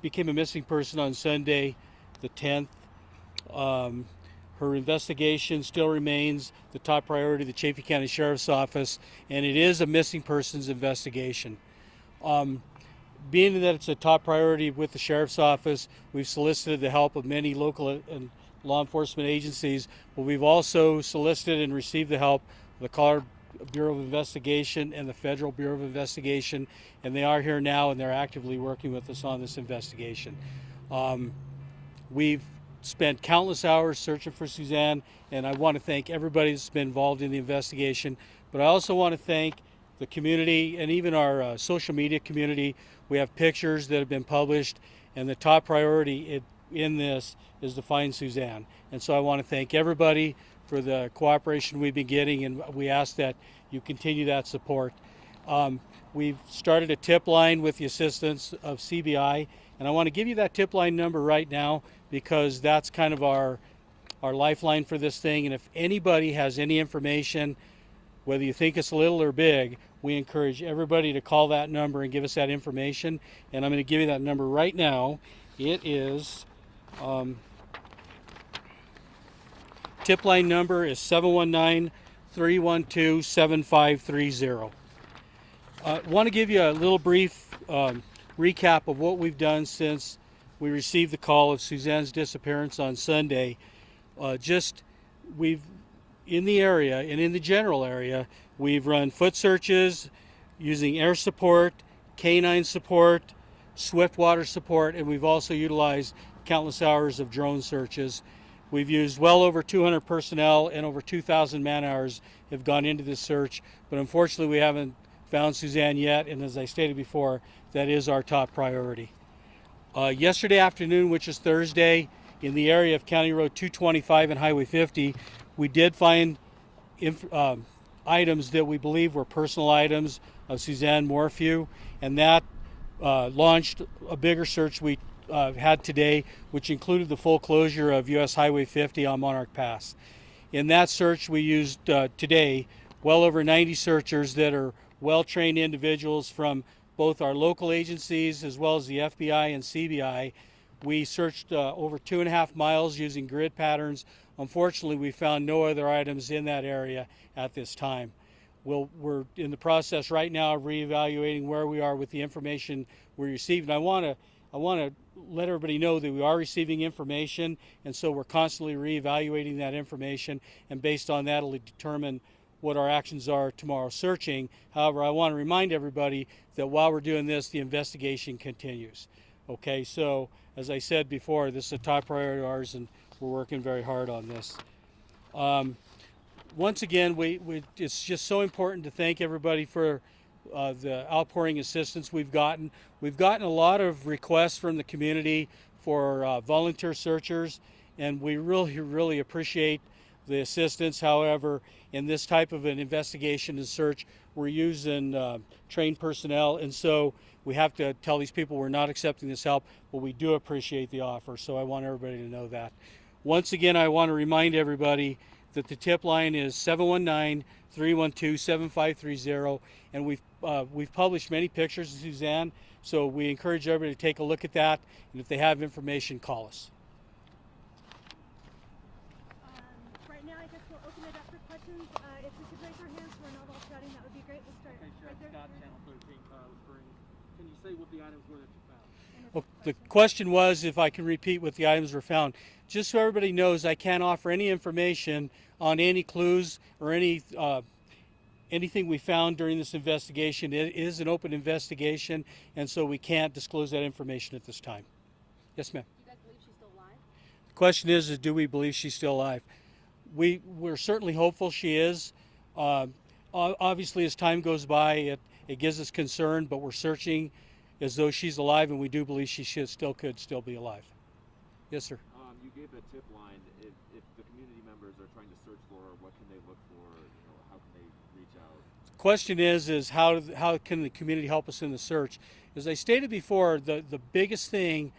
became a missing person on Sunday, the 10th. Her investigation still remains the top priority of the Chaffee County Sheriff's Office, and it is a missing persons investigation. Being that it's a top priority with the Sheriff's Office, we've solicited the help of many local and law enforcement agencies, but we've also solicited and received the help of the Colorado Bureau of Investigation and the Federal Bureau of Investigation, and they are here now and they're actively working with us on this investigation. We've spent countless hours searching for Suzanne, and I want to thank everybody that's been involved in the investigation, but I also want to thank the community and even our social media community. We have pictures that have been published, and the top priority in this is to find Suzanne. And so I want to thank everybody for the cooperation we've been getting, and we ask that you continue that support. We've started a tip line with the assistance of CBI, and I want to give you that tip line number right now because that's kind of our lifeline for this thing. And if anybody has any information, whether you think it's little or big, we encourage everybody to call that number and give us that information. And I'm going to give you that number right now. It is, tip line number is 719-312-7530. I want to give you a little brief recap of what we've done since we received the call of Suzanne's disappearance on Sunday. We've in the area and in the general area, we've run foot searches using air support, canine support, swift water support, and we've also utilized countless hours of drone searches. We've used well over 200 personnel and over 2,000 man hours have gone into this search, but unfortunately we haven't found Suzanne yet, and as I stated before, that is our top priority. Yesterday afternoon, which is Thursday, in the area of County Road 225 and Highway 50, we did find items that we believe were personal items of Suzanne Morphew, and that launched a bigger search we had today, which included the full closure of US Highway 50 on Monarch Pass. In that search, we used today well over 90 searchers that are well-trained individuals from both our local agencies as well as the FBI and CBI. We searched over 2.5 miles using grid patterns. Unfortunately, we found no other items in that area at this time. We're in the process right now of reevaluating where we are with the information we received. And I want to let everybody know that we are receiving information, and so we're constantly reevaluating that information, and based on that, it'll determine what our actions are tomorrow searching. However, I want to remind everybody that while we're doing this, the investigation continues. Okay, so as I said before, this is a top priority of ours, and we're working very hard on this. Once again, it's just so important to thank everybody for the outpouring assistance we've gotten. We've gotten a lot of requests from the community for volunteer searchers, and we really appreciate the assistance. However, in this type of an investigation and search, we're using trained personnel, and so we have to tell these people we're not accepting this help, but we do appreciate the offer, so I want everybody to know that. Once again, I want to remind everybody that the tip line is 719-312-7530, and we've published many pictures of Suzanne, so we encourage everybody to take a look at that, and if they have information, call us. Right now, I guess we'll open it up for questions. If we could raise our hands so we're not all shouting, that would be great. We'll start Okay, Sheriff right there. Scott, Channel 13, Spring. Can you say what the items were that you found? Well, the question was if I can repeat what the items were found. Just so everybody knows, I can't offer any information on any clues or anything we found during this investigation. It is an open investigation, and so we can't disclose that information at this time. Yes, ma'am. Do you guys believe she's still alive? The question is do we believe she's still alive? We're certainly hopeful she is. Obviously, as time goes by, it gives us concern, but we're searching as though she's alive, and we do believe she could still be alive. Yes, sir. You gave a tip line. If the community members are trying to search for her, what can they look for? How can they reach out? The question is how can the community help us in the search? As I stated before, the biggest thing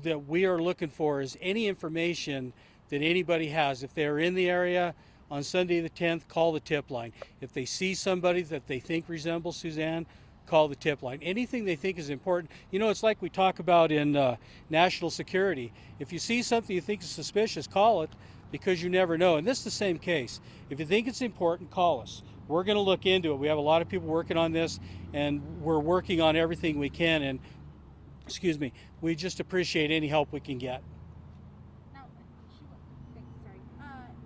that we are looking for is any information that anybody has. If they're in the area on Sunday the 10th, call the tip line. If they see somebody that they think resembles Suzanne, call the tip line. Anything they think is important. You know, it's like we talk about in national security. If you see something you think is suspicious, call it, because you never know. And this is the same case. If you think it's important, call us. We're going to look into it. We have a lot of people working on this, and we're working on everything we can. And excuse me, we just appreciate any help we can get. Now,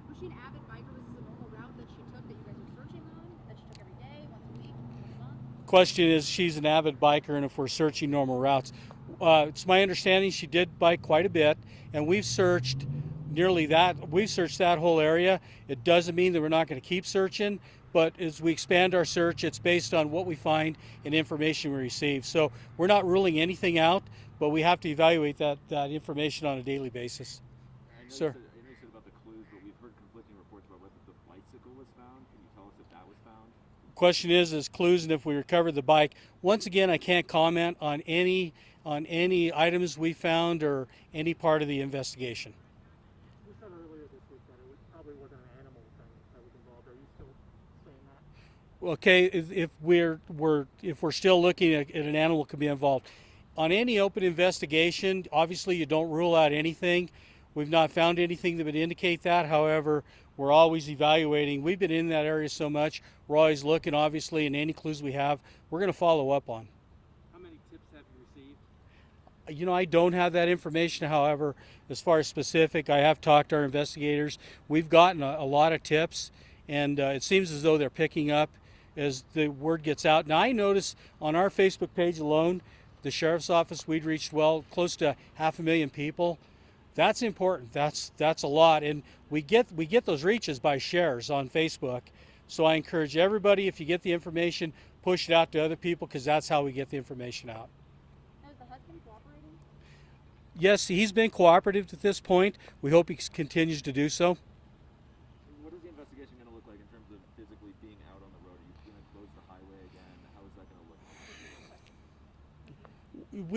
was she an avid biker? Was this a normal route that she took that you guys were searching on? That she took every day, once a week, once a month? Question is, she's an avid biker, and if we're searching normal routes, it's my understanding she did bike quite a bit, and we've searched nearly that. We've searched that whole area. It doesn't mean that we're not going to keep searching, but as we expand our search, it's based on what we find and information we receive. So we're not ruling anything out, but we have to evaluate that information on a daily basis. Sir. I know you said about the clues, but we've heard conflicting reports about whether the bicycle was found. Can you tell us if that was found? Question is clues and if we recovered the bike. Once again, I can't comment on any items we found or any part of the investigation. You said earlier this week that it probably wasn't an animal thing that was involved. Are you still saying that? Okay, if we're still looking at an animal could be involved. On any open investigation, obviously you don't rule out anything. We've not found anything that would indicate that. However, we're always evaluating. We've been in that area so much, we're always looking, obviously, and any clues we have, we're going to follow up on. How many tips have you received? You know, I don't have that information. However, as far as specific, I have talked to our investigators. We've gotten a lot of tips, and it seems as though they're picking up as the word gets out. Now, I notice on our Facebook page alone, the sheriff's office, we'd reached close to 500,000 people. That's important. That's a lot, and we get those reaches by shares on Facebook. So I encourage everybody, if you get the information, push it out to other people, because that's how we get the information out. Now, is the husband cooperating? Yes, he's been cooperative at this point. We hope he continues to do so. What is the investigation going to look like in terms of physically being out on the road? Are you going to close the highway again? How is that going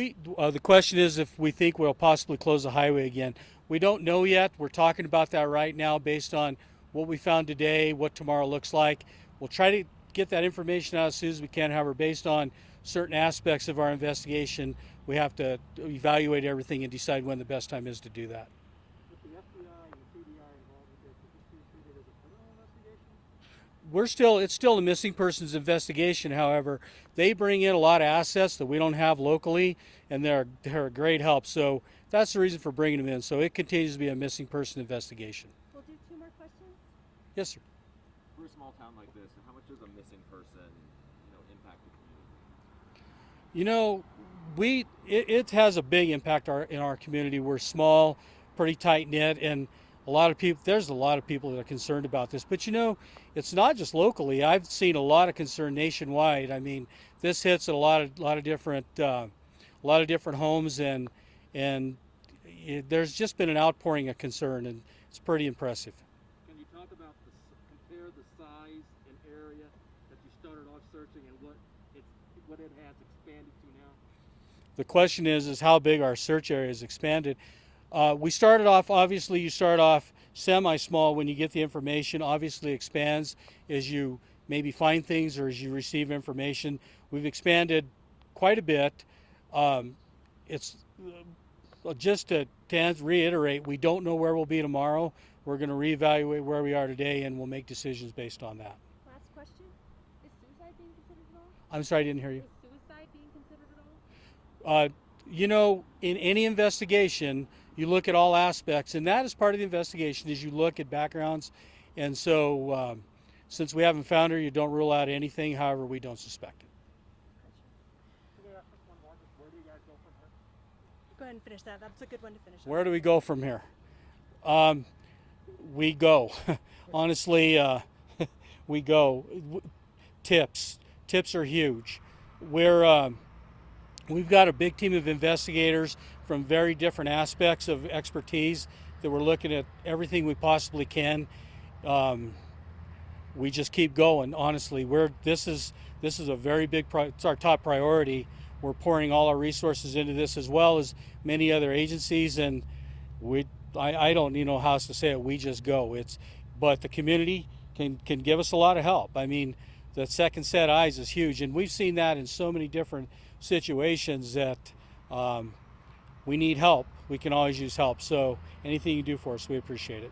to look? The question is if we think we'll possibly close the highway again. We don't know yet. We're talking about that right now based on what we found today, what tomorrow looks like. We'll try to get that information out as soon as we can. However, based on certain aspects of our investigation, we have to evaluate everything and decide when the best time is to do that. With the FBI and the CBI involved with this, is this being treated as a criminal investigation? It's still a missing persons investigation. However, they bring in a lot of assets that we don't have locally, and they're a great help. So that's the reason for bringing them in. So it continues to be a missing person investigation. We'll do 2 more questions. Yes, sir. For a small town like this, how much does a missing person, impact the community? You know, it has a big impact in our community. We're small, pretty tight knit, and there's a lot of people that are concerned about this. But it's not just locally. I've seen a lot of concern nationwide. I mean, this hits a lot of different homes, and there's just been an outpouring of concern, and it's pretty impressive. Can you talk about compare the size and area that you started off searching and what it has expanded to now? The question is how big our search area has expanded. We started off, obviously you start off semi-small when you get the information. Obviously expands as you maybe find things or as you receive information. We've expanded quite a bit. It's just to reiterate, we don't know where we'll be tomorrow. We're going to reevaluate where we are today, and we'll make decisions based on that. Last question. Is suicide being considered at all? I'm sorry, I didn't hear you. Is suicide being considered at all? In any investigation, you look at all aspects, and that is part of the investigation, is you look at backgrounds. And so since we haven't found her, you don't rule out anything. However, we don't suspect it. Can I ask one more? Where do you guys go from here? Go ahead and finish that. That's a good one to finish. Where do we go from here? We go. Honestly, we go. Tips are huge. We've got a big team of investigators from very different aspects of expertise that we're looking at everything we possibly can. We just keep going. Honestly, this is a very big. It's our top priority. We're pouring all our resources into this, as well as many other agencies, and I don't know how else to say it. We just go. But the community can give us a lot of help. I mean, the second set of eyes is huge, and we've seen that in so many different situations that we need help. We can always use help. So anything you do for us, we appreciate it.